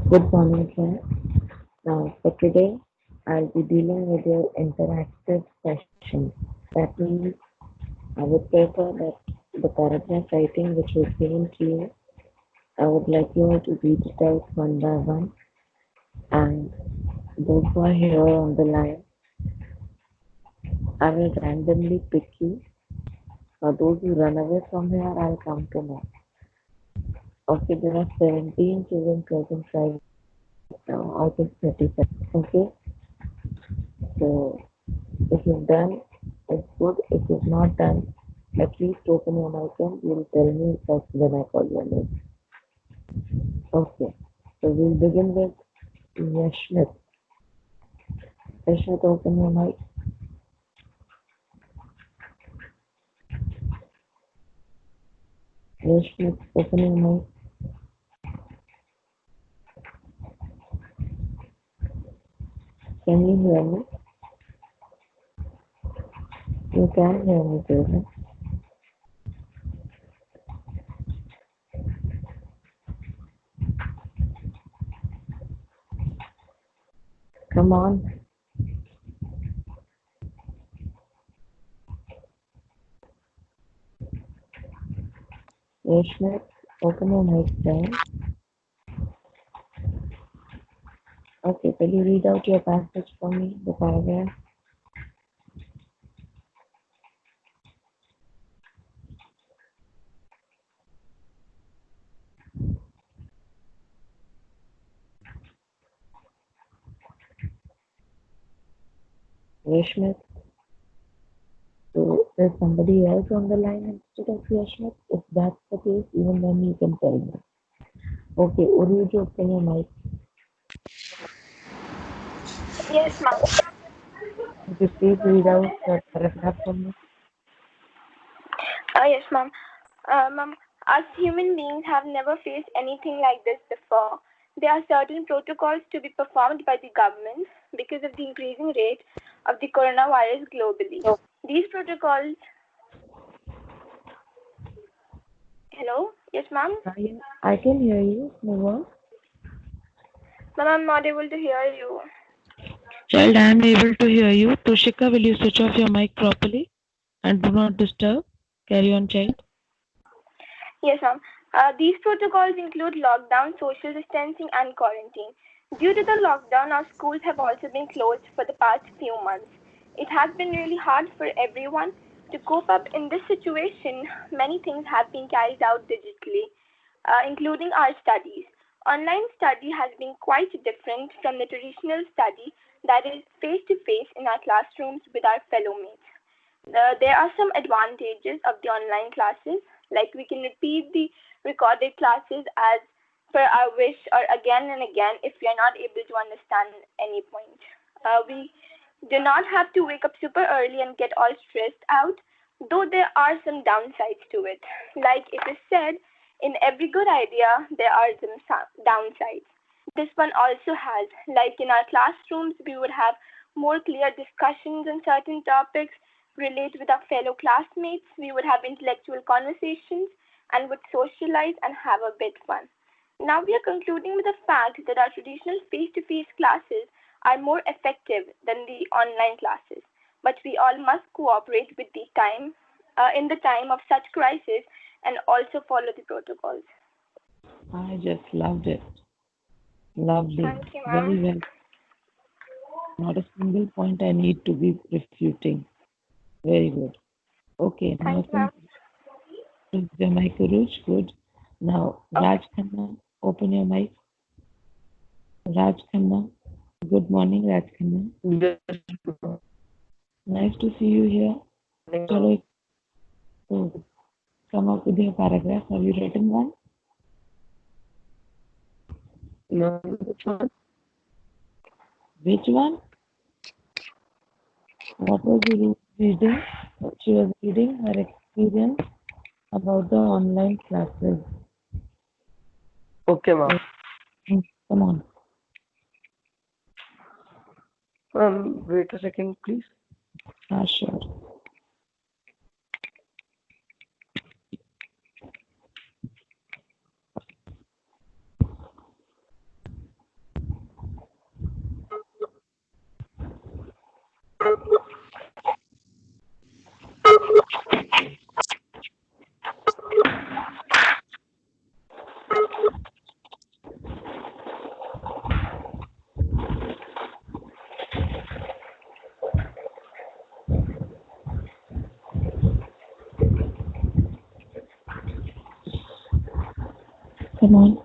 Good morning, sir. Now, for today, I'll be dealing with your interactive session. That means I would prefer that the paragraph writing which was given to you, I would like you all to read it out one by one. And those who are here on the line, I will randomly pick you. For those who run away from here, I'll come to know. Okay, there are 17 children present right now out of 35. Okay, so if you've done, it's good. If you've not done, at least open your mouth and you'll tell me first when I call your name. Okay, so we'll begin with Yashmit. Yashmit, open your mic. Yashmit, open your mic. Can you hear me? You can hear me, children. Come on. Yashmit, open your mic, child. Okay, will you read out your passage for me, the paragraph? Yashmit, so there's somebody else on the line instead of Yashmit? If that's the case, even then you can tell me. Okay, Uruj, open your mic. Yes, ma'am. Could you please read out the paragraph for me? Yes, ma'am. Ma'am, us human beings have never faced anything like this before. There are certain protocols to be performed by the government because of the increasing rate of the coronavirus globally. These protocols. Hello? Yes, ma'am. I can hear you. Move on. Ma'am, I'm not able to hear you. Child, I am able to hear you. Tushika, will you switch off your mic properly and do not disturb? Carry on, child. Yes, ma'am. These protocols include lockdown, social distancing, and quarantine. Due to the lockdown, our schools have also been closed for the past few months. It has been really hard for everyone to cope up in this situation. Many things have been carried out digitally, including our studies. Online study has been quite different from the traditional study that is face to face in our classrooms with our fellow mates. There are some advantages of the online classes, like we can repeat the recorded classes as per our wish or again and again if we are not able to understand any point. We do not have to wake up super early and get all stressed out, though there are some downsides to it. Like it is said, in every good idea, there are some downsides. This one also has, like in our classrooms, we would have more clear discussions on certain topics, relate with our fellow classmates, we would have intellectual conversations, and would socialize and have a bit fun. Now we are concluding with the fact that our traditional face-to-face classes are more effective than the online classes, but we all must cooperate with the time in the time of such crisis and also follow the protocols. I just loved it. Lovely. Thank you, Very ma'am. well. Not a single point I need to be refuting. Very good. Okay, now Thank you, ma'am. since your mic, Uruj. Good. Now, Okay. Raj Khanna, open your mic. Raj Khanna. Good morning, Raj Khanna. Yes, Nice to see you here. ma'am. Chalo, so come up with your paragraph. Have you written one? Ma'am, which one? Which one? What was the reading? She was reading her experience about the online classes. Okay, ma'am. So, come on. Wait a second, please. Sure. Come on.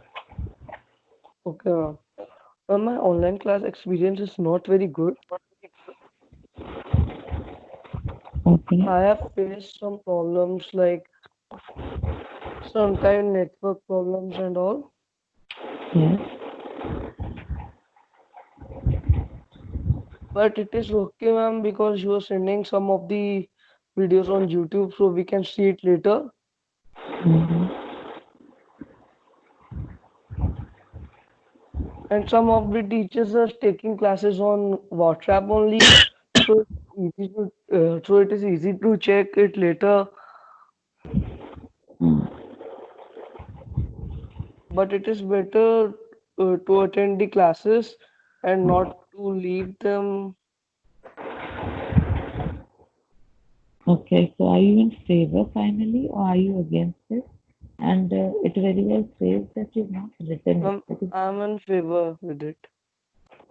Okay, ma'am. My online class experience is not very good. Okay. I have faced some problems like sometimes network problems and all. Yes. But it is okay, ma'am, because you are sending some of the videos on YouTube so we can see it later. Mhm. And some of the teachers are taking classes on WhatsApp only, so it is easy to check it later. Mm. But it is better to attend the classes and not to leave them. Okay, so are you in favor finally, or are you against it? And it very well says that you've not written it. Because, I'm in favor with it.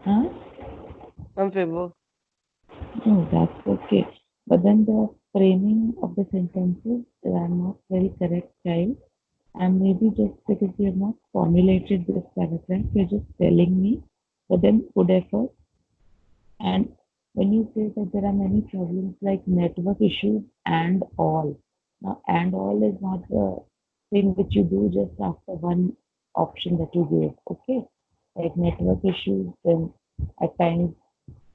huh? I'm favor. No, that's okay. But then the framing of the sentences are not very correct, child. And maybe just because you have not formulated this paragraph, you're just telling me, but then good effort. And when you say that there are many problems like network issues and all, now and all is not the thing which you do just after one option that you gave. Okay, like network issues, then at times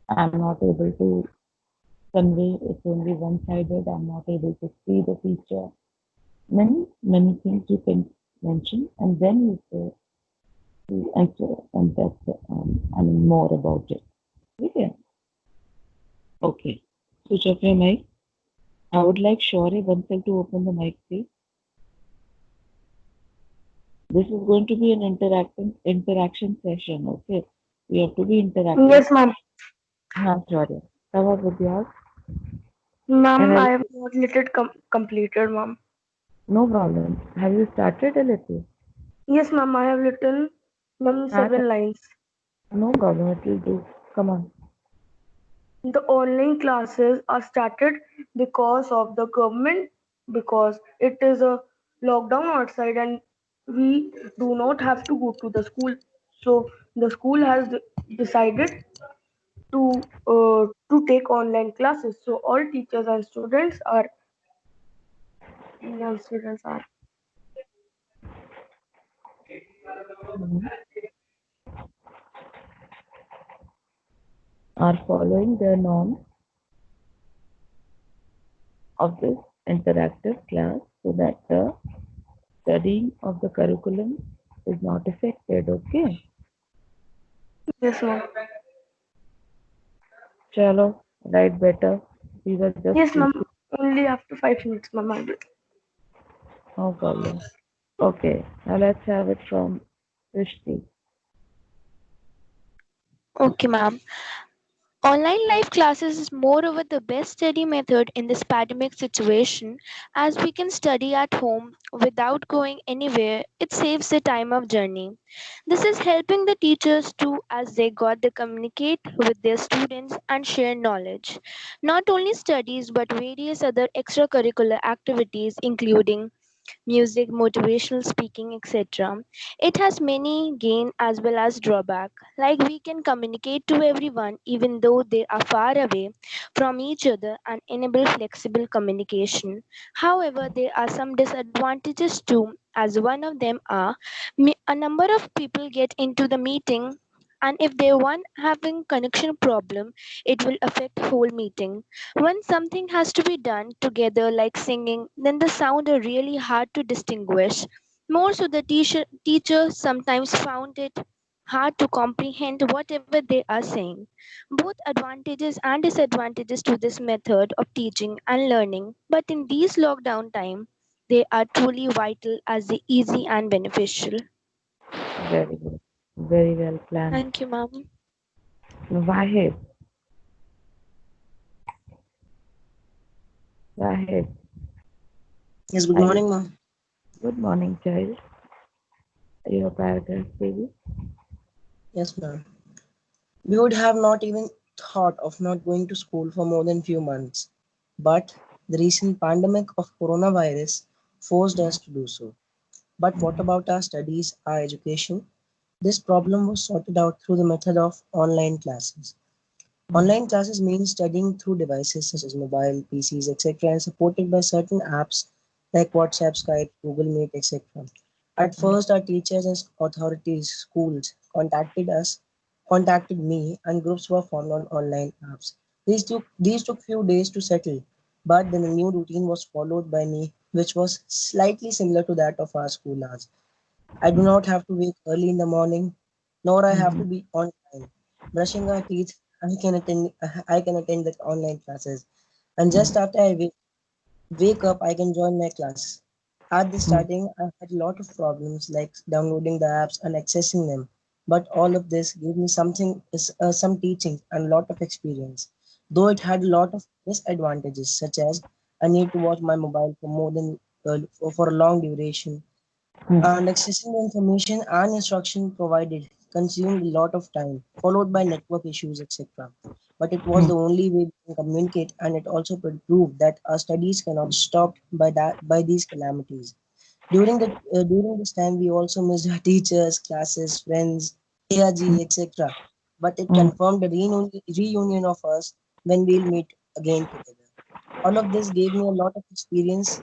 I'm not able to convey, it's only one-sided, I'm not able to see the feature. Many things you can mention, and then you say, and that's I mean more about it. Okay. Okay. Switch off your mic. I would like Shaurya Bansal to open the mic, please. This is going to be an interaction session. Okay. We have to be interactive. Yes, ma'am. Huh, Shaurya. Come up with yours. And Ma'am, I'll, I have not let it completed, ma'am. no problem. Have you started a little? Yes, ma'am, I have written, ma'am, Start. 7 lines. No problem. It will do. Come on. The online classes are started because of the government, because it is a lockdown outside and we do not have to go to the school. So the school has decided to take online classes. So all teachers and students are Mhm. Are following the norms of this interactive class so that the studying of the curriculum is not affected. Okay. yes, ma'am. Chalo, write better. These are just Yes, ma'am. speaking. Only after 5 minutes, ma'am. I will. No problem. Okay, now let's have it from Srishti. Okay, ma'am. Online live classes is moreover the best study method in this pandemic situation as we can study at home without going anywhere. It saves the time of journey. This is helping the teachers too as they got to communicate with their students and share knowledge. Not only studies but various other extracurricular activities including music, motivational speaking, etc. It has many gain as well as drawback. Like we can communicate to everyone even though they are far away from each other and enable flexible communication. However, there are some disadvantages too, as one of them are a number of people get into the meeting and if they one having connection problem it will affect whole meeting when something has to be done together, like singing, then the sound are really hard to distinguish. More so, the teacher sometimes found it hard to comprehend whatever they are saying. Both advantages and disadvantages to this method of teaching and learning, but in these lockdown time, they are truly vital as the easy and beneficial. Very good. Very well planned. Thank you, ma'am. Wahid, Wahid, Yes, good are you? morning, ma'am. Good morning, child. Your paragraph, baby. Yes, ma'am. We would have not even thought of not going to school for more than few months, but the recent pandemic of coronavirus forced us to do so. But what about our studies, our education? This problem was sorted out through the method of online classes. Online classes mean studying through devices such as mobile, PCs, etc., and supported by certain apps like WhatsApp, Skype, Google Meet, etc. At first, our teachers and authorities, schools contacted me, and groups were formed on online apps. These took few days to settle, but then a new routine was followed by me, which was slightly similar to that of our school hours. I do not have to wake early in the morning, nor I have to be on time. Brushing our teeth, I can attend the online classes. And just after I wake up, I can join my class. At the starting, I had a lot of problems like downloading the apps and accessing them. But all of this gave me some teaching and a lot of experience. Though it had a lot of disadvantages, such as I need to watch my mobile for more than for a long duration, and accessing the information and instruction provided consumed a lot of time, followed by network issues, etc. But it was the only way we can communicate, and it also proved that our studies cannot stop by these calamities. During this time, we also missed our teachers, classes, friends, ARG, etc. But it confirmed a reunion of us when we'll meet again together. All of this gave me a lot of experience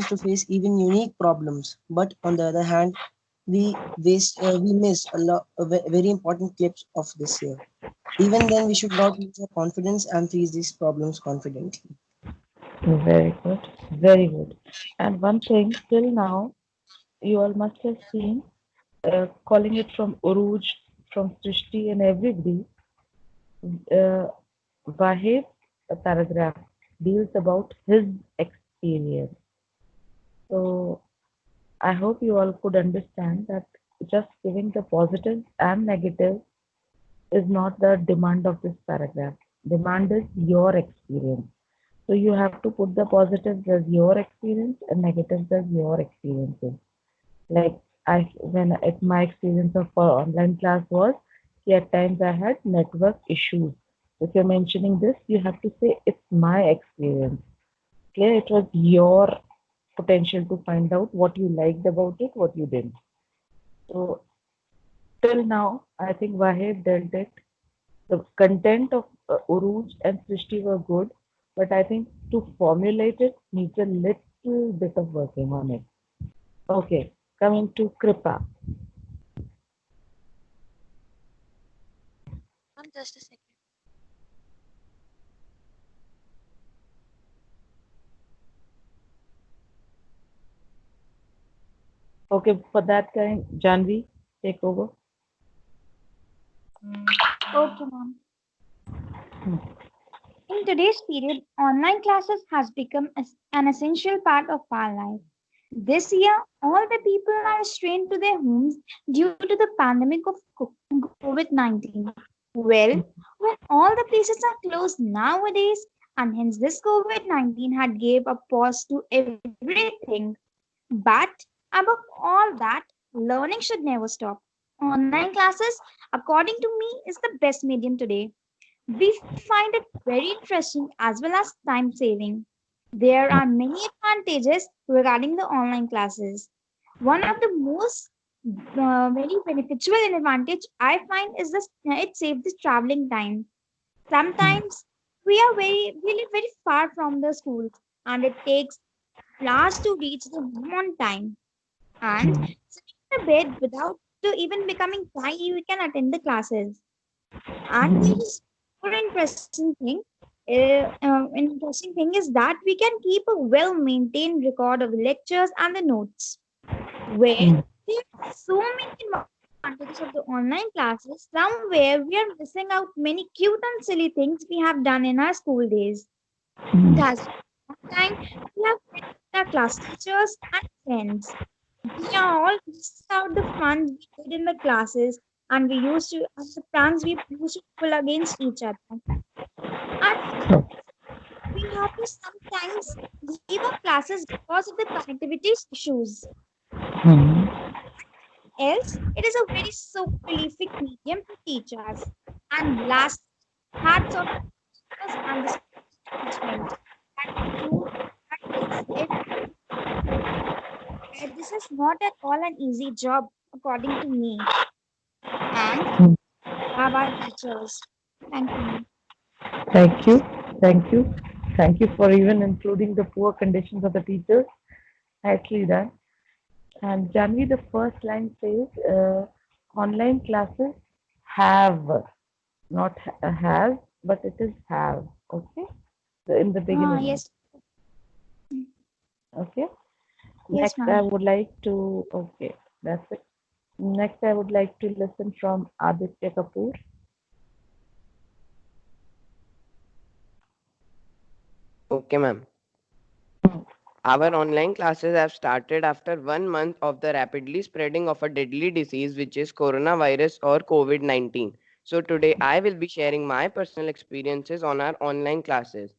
to face even unique problems. But on the other hand, we missed very important clips of this year. Even then, we should not lose our confidence and face these problems confidently. Very good. Very good. And one thing, till now, you all must have seen, calling it from Uruj, from Srishti and everybody, uh, Wahid's paragraph deals about his experience. So I hope you all could understand that just giving the positives and negatives is not the demand of this paragraph. Demand is your experience. So you have to put the positives as your experience and negatives as your experiences. Like when my experience of online class was, at times I had network issues. If you're mentioning this, you have to say it's my experience. Okay, it was your potential to find out what you liked about it, what you didn't. So till now, I think Wahid dealt it. The content of Uruj and Srishti were good, but I think to formulate it needs a little bit of working on it. Okay, coming to Kripa. Just a second. Okay, for that kind, Janvi, take over. Okay, ma'am. In today's period, online classes has become an essential part of our life. This year, all the people are restrained to their homes due to the pandemic of COVID-19. Well, when all the places are closed nowadays, and hence this COVID-19 had gave a pause to everything. But above all that, learning should never stop. Online classes, according to me, is the best medium today. We find it very interesting as well as time saving. There are many advantages regarding the online classes. One of the most very beneficial advantage I find is this: it saves the traveling time. Sometimes we live very far from the schools, and it takes hours to reach the home on time. And sitting in the bed without even becoming tired, we can attend the classes. And there is more interesting thing is that we can keep a well maintained record of the lectures and the notes. Where there are so many advantages of the online classes, somewhere we are missing out many cute and silly things we have done in our school days. It has been a long time we have met with our class teachers and friends. We are all missing out the fun we did in the classes, and and the pranks we used to pull against each other. And we have to sometimes leave our classes because of the connectivity issues. Hmm. Else, it is a very so prolific medium to teach us. And last, hats off to teachers and the school management that makes it. This is not at all an easy job, according to me. And Hmm. love our teachers. Thank you, ma'am. Thank you. Thank you. Thank you for even including the poor conditions of the teachers. Nicely done. And Janvi, the first line says online classes have, not has, but it is have. Okay. So in the beginning. Yes, Okay. yes, Next, I ma'am. would like to, okay, that's it. Next, I would like to listen from Aditya Kapoor. Okay, ma'am. Our online classes have started after 1 month of the rapidly spreading of a deadly disease, which is coronavirus or COVID 19. So, today I will be sharing my personal experiences on our online classes.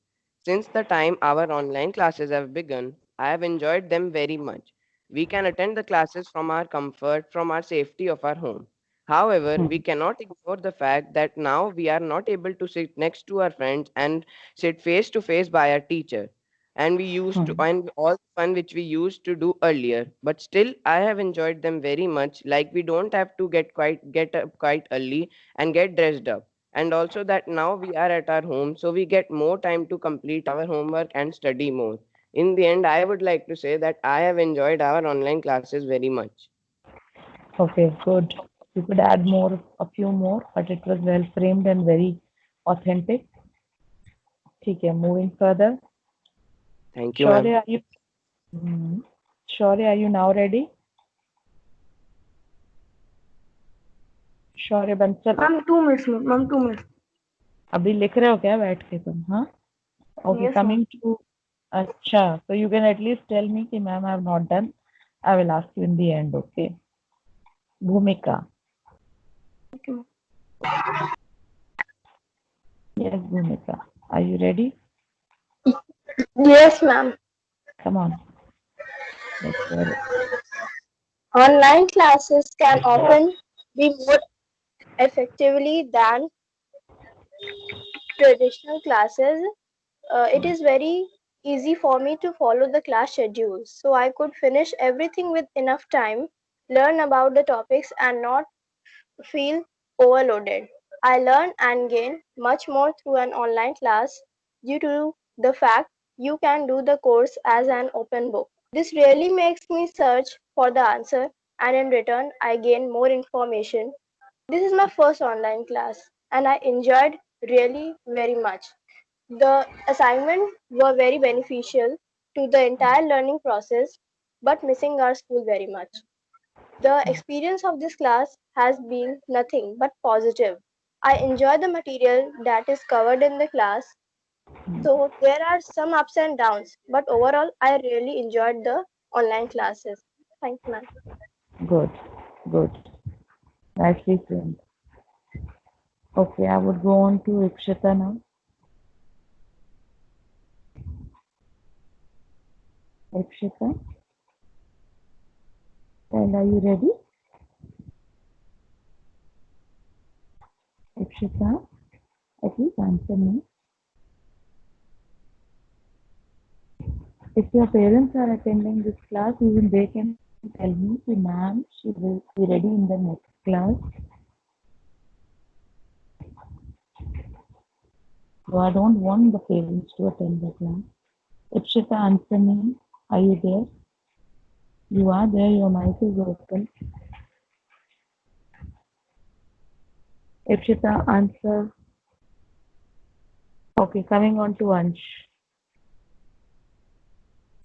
Since the time our online classes have begun, I have enjoyed them very much. We can attend the classes from our comfort, from our safety of our home. However, we Hmm. cannot ignore the fact that now we are not able to sit next to our friends and sit face to face by our teacher, and we used to, Hmm. and all the fun which we used to do earlier, but still I have enjoyed them very much. Like, we don't have to get up quite early and get dressed up, and also that now we are at our home, so we get more time to complete our homework and study more. In the end, I would like to say that I have enjoyed our online classes very much. Okay, good. You could add more, a few more, but it was well framed and very authentic. Okay, moving further. Thank you, ma'am. Shaurya, are you? Hmm. Shaurya, are you now ready? Shaurya Bansal Ma'am, 2 minutes, ma'am, 2 minutes. अभी लिख रहे हो क्या बैठ के तुम? हाँ, okay. Yes, ma'am. Coming to, अच्छा, so you can at least tell me कि ma'am I have not done. I will ask you in the end. Okay. भूमिका. Okay, ma'am. Yes, Bhumika. Are you ready? Yes, ma'am. Come on. Let's hear it. Online classes can often be more effectively than traditional classes. It is very easy for me to follow the class schedules, so I could finish everything with enough time, learn about the topics, and not feel overloaded. I learn and gain much more through an online class due to the fact you can do the course as an open book. This really makes me search for the answer, and in return, I gain more information. This is my first online class, and I enjoyed really very much. The assignments were very beneficial to the entire learning process, but missing our school very much. The experience of this class has been nothing but positive. I enjoy the material that is covered in the class, so there are some ups and downs, but overall, I really enjoyed the online classes. Thanks, ma'am. Good. Good. Nicely framed. Okay, I would go on to Ikshita now. Ikshita, and are you ready? Ikshita, at least answer me. If your parents are attending this class, even they can tell me, कि ma'am, she will be ready in the next class. So I don't want the parents to attend the class. Ikshita, answer me. Are you there? You are there. Your mic is open. Ikshita, answer. Okay, coming on to Ansh.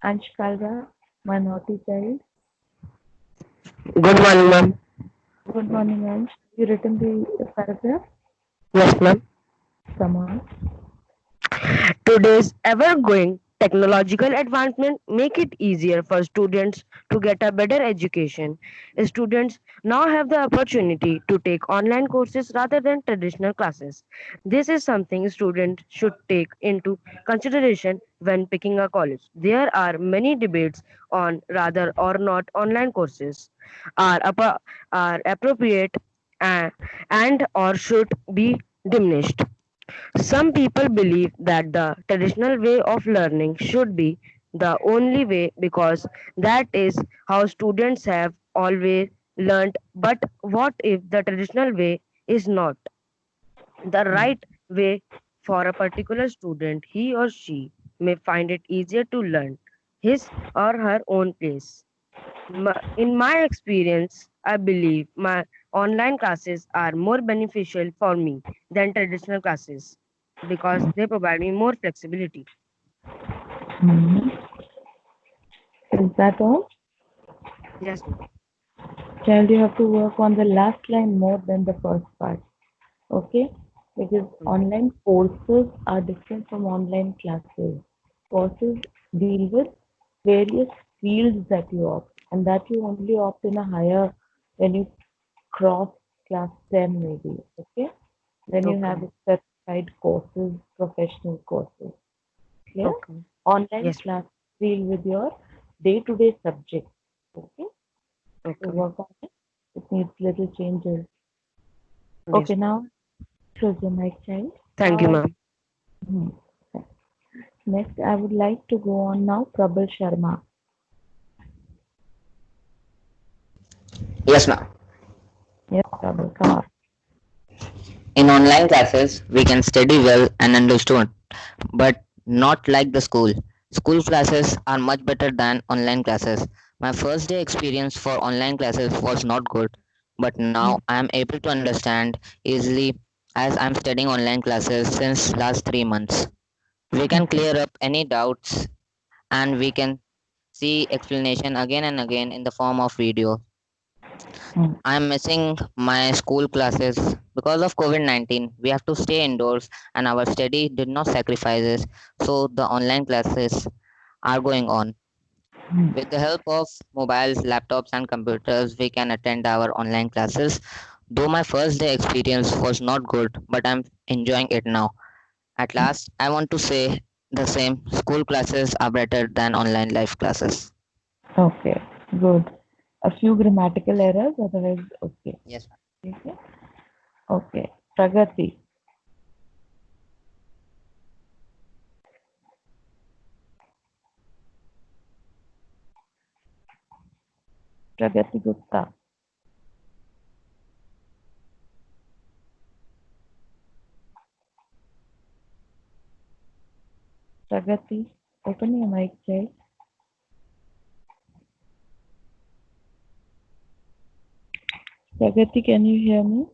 Ansh Kalra, my naughty child. Good morning, ma'am. Good morning, Ansh. You written the paragraph? Yes, ma'am. Come on. Today's ever-growing Technological advancement make it easier for students to get a better education. Students now have the opportunity to take online courses rather than traditional classes. This is something students should take into consideration when picking a college. There are many debates on rather or not online courses are appropriate and, and or should be diminished. Some people believe that the traditional way of learning should be the only way because that is how students have always learned. But what if the traditional way is not the right way for a particular student? He or she may find it easier to learn his or her own pace. In my experience, I believe my online classes are more beneficial for me than traditional classes because they provide me more flexibility. Mhm. Is that all? Yes, ma'am. Child, you have to work on the last line more than the first part. Okay? Because Okay. online courses are different from online classes. Courses deal with various fields that you opt, and that you only opt in a higher when you cross class 10 maybe. Okay? Then you Okay. have specified courses, professional courses. Clear? Okay. Online Yes, ma'am. class deal with your day-to-day subjects. Okay? So Okay. work on it. It needs little changes. Yes, Okay, ma'am. now close your mic, child. Thank you, Now, ma'am. hmm. Next, I would like to go on now. Prabal Sharma. Yes, ma'am. Yes, Prabal, come on. In online classes, we can study well and understand, but not like the school. School classes are much better than online classes. My first day experience for online classes was not good, but now I am able to understand easily as I am studying online classes since last 3 months. We can Okay. clear up any doubts and we can see explanation again and again in the form of video. Hmm. I'm missing my school classes because of COVID-19. We have to stay indoors and our study did not sacrifices. So the online classes are going on. Hmm. With the help of mobiles, laptops and computers, we can attend our online classes. Though my first day experience was not good, but I'm enjoying it now. At last, I want to say the same. School classes are better than online live classes. Okay, good. A few grammatical errors, otherwise, okay. Yes, ma'am. Okay. Okay. Pragati. Pragati Gupta. Pragati, open your mic, child. Pragati, can you hear me?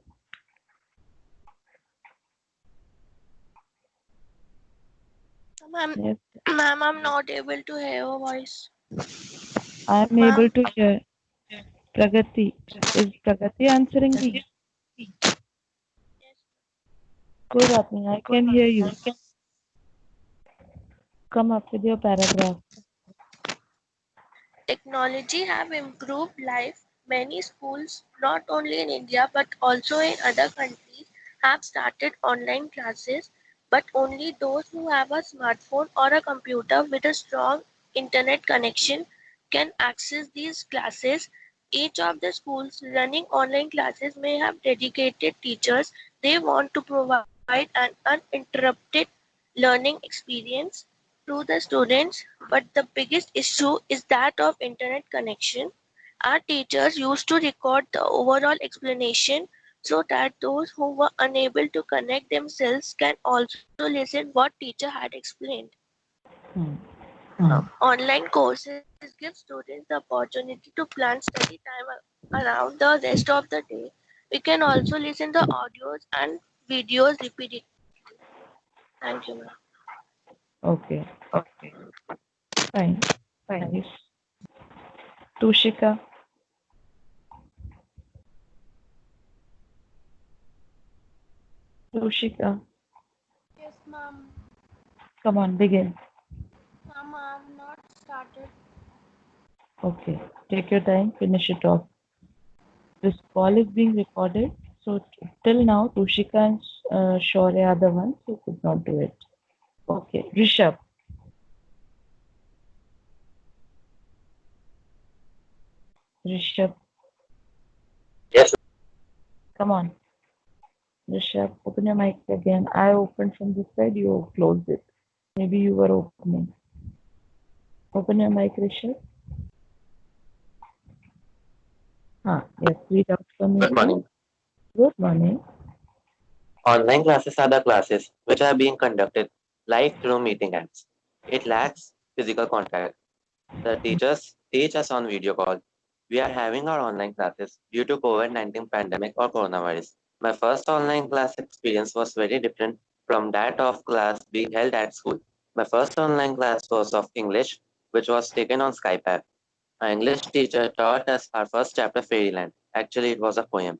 Ma'am, Yes, ma'am, I'm not able to hear your voice. I am able Ma'am, to hear. Pragati, is Pragati answering me? कोई बात नहीं, I can hear you. Come up with your paragraph. technology have improved life. Many schools, not only in India but also in other countries, have started online classes, but only those who have a smartphone or a computer with a strong internet connection can access these classes. Each of the schools running online classes may have dedicated teachers. They want to provide an uninterrupted learning experience to the students, but the biggest issue is that of internet connection. Our teachers used to record the overall explanation so that those who were unable to connect themselves can also listen what teacher had explained. Hmm. Online courses give students the opportunity to plan study time around the rest of the day. We can also listen to audios and videos repeatedly. Thank you, ma'am. Okay, fine. Nice. Tushika. Tushika. Yes, ma'am. Come on, begin. started. Okay, take your time, finish it off. This call is being recorded, so till now, Tushika and Shaurya are the ones who could not do it. Okay, Rishabh. Rishabh, Yes, come on. Rishabh, open your mic again. I opened from this side, you closed it. Maybe you were opening. Open your mic, Rishabh. Yes, read out for me. good morning. Good morning. Online classes are the classes which are being conducted live through meeting apps. It lacks physical contact. The teachers teach us on video call. We are having our online classes due to COVID-19 pandemic or coronavirus. My first online class experience was very different from that of class being held at school. My first online class was of English, which was taken on Skype app. Our English teacher taught us our first chapter, Fairyland. Actually, it was a poem.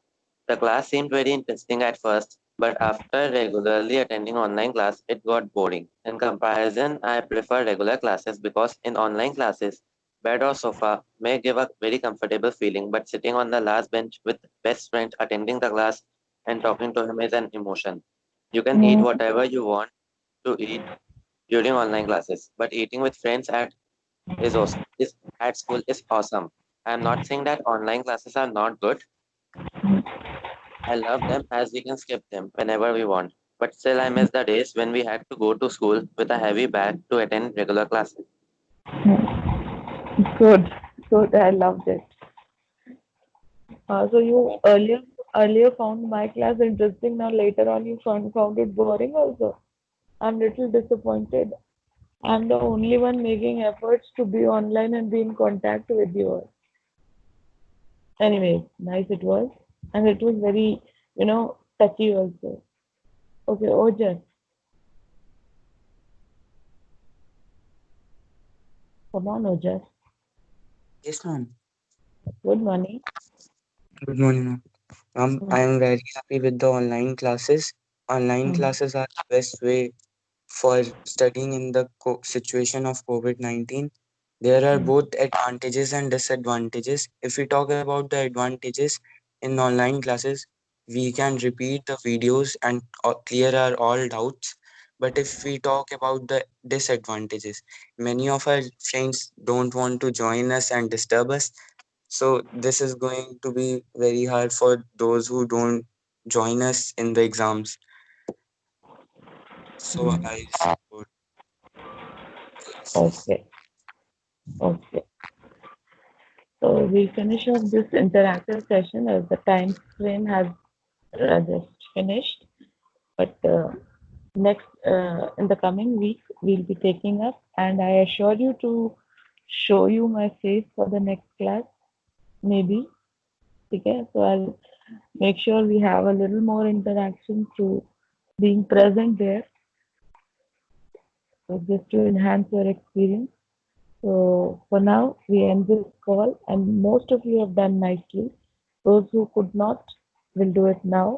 The class seemed very interesting at first, but after regularly attending online class, it got boring. In comparison, I prefer regular classes because in online classes, bed or sofa may give a very comfortable feeling, but sitting on the last bench with best friend attending the class and talking to him is an emotion. You can eat Mm, whatever you want to eat during online classes, but eating with friends is at school is awesome. I'm not saying that online classes are not good. I love them as we can skip them whenever we want. But still, I miss the days when we had to go to school with a heavy bag to attend regular classes. Good, good. I loved it. So you earlier found my class interesting. Now later on you found it boring also. I'm little disappointed. I'm the only one making efforts to be online and be in contact with you all. Anyway, nice it was. And it was very, touchy also. Okay, Ojas, come on, Ojas. Yes, ma'am. Good morning. Good morning, ma'am. I Mm, am very happy with the online classes. Online mm, classes are the best way for studying in the situation of COVID-19. There are mm, both advantages and disadvantages. If we talk about the advantages in online classes, we can repeat the videos and clear our all doubts. But if we talk about the disadvantages, many of our friends don't want to join us and disturb us. So this is going to be very hard for those who don't join us in the exams. So mm. I support classes. Okay, okay. So we finish up this interactive session as the time frame has just finished. But next, in the coming week, we'll be taking up, and I assure you to show you my face for the next class, maybe. Okay, so I'll make sure we have a little more interaction through being present there, so just to enhance your experience. So for now, we end this call, and most of you have done nicely. Those who could not will do it now.